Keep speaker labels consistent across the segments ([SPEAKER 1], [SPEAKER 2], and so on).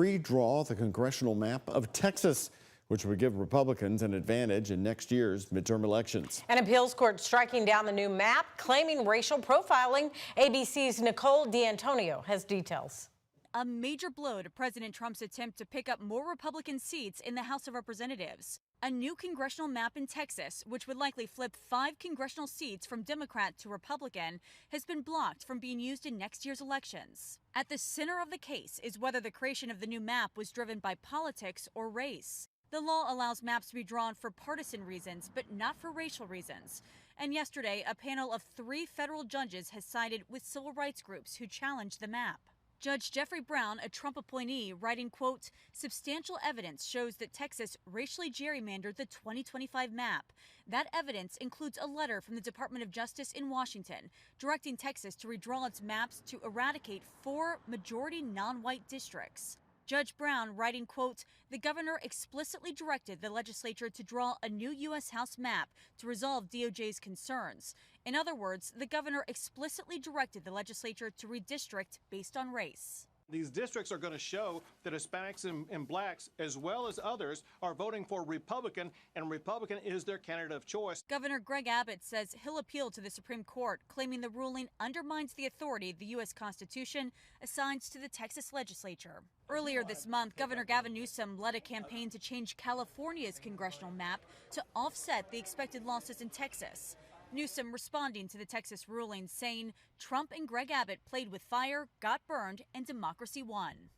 [SPEAKER 1] redraw the congressional map of Texas, which would give Republicans an advantage in next year's midterm elections.
[SPEAKER 2] An appeals court striking down the new map, claiming racial profiling. ABC's Nicole D'Antonio has details.
[SPEAKER 3] A major blow to President Trump's attempt to pick up more Republican seats in the House of Representatives. A new congressional map in Texas, which would likely flip 5 congressional seats from Democrat to Republican, has been blocked from being used in next year's elections. At the center of the case is whether the creation of the new map was driven by politics or race. The law allows maps to be drawn for partisan reasons, but not for racial reasons. And yesterday, a panel of 3 federal judges has sided with civil rights groups who challenged the map. Judge Jeffrey Brown, a Trump appointee, writing, quote, "Substantial evidence shows that Texas racially gerrymandered the 2025 map. That evidence includes a letter from the Department of Justice in Washington directing Texas to redraw its maps to eradicate 4 majority non-white districts." Judge Brown writing, quote, "The governor explicitly directed the legislature to draw a new U.S. House map to resolve DOJ's concerns. In other words, the governor explicitly directed the legislature to redistrict based on race."
[SPEAKER 4] These districts are going to show that Hispanics and blacks, as well as others, are voting for Republican, and Republican is their candidate of choice.
[SPEAKER 3] Governor Greg Abbott says he'll appeal to the Supreme Court, claiming the ruling undermines the authority the U.S. Constitution assigns to the Texas legislature. Earlier this month, Governor Gavin Newsom led a campaign to change California's congressional map to offset the expected losses in Texas. Newsom responding to the Texas ruling, saying Trump and Greg Abbott played with fire, got burned, and democracy won.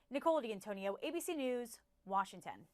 [SPEAKER 5] Nicole D'Antonio, ABC News, Washington.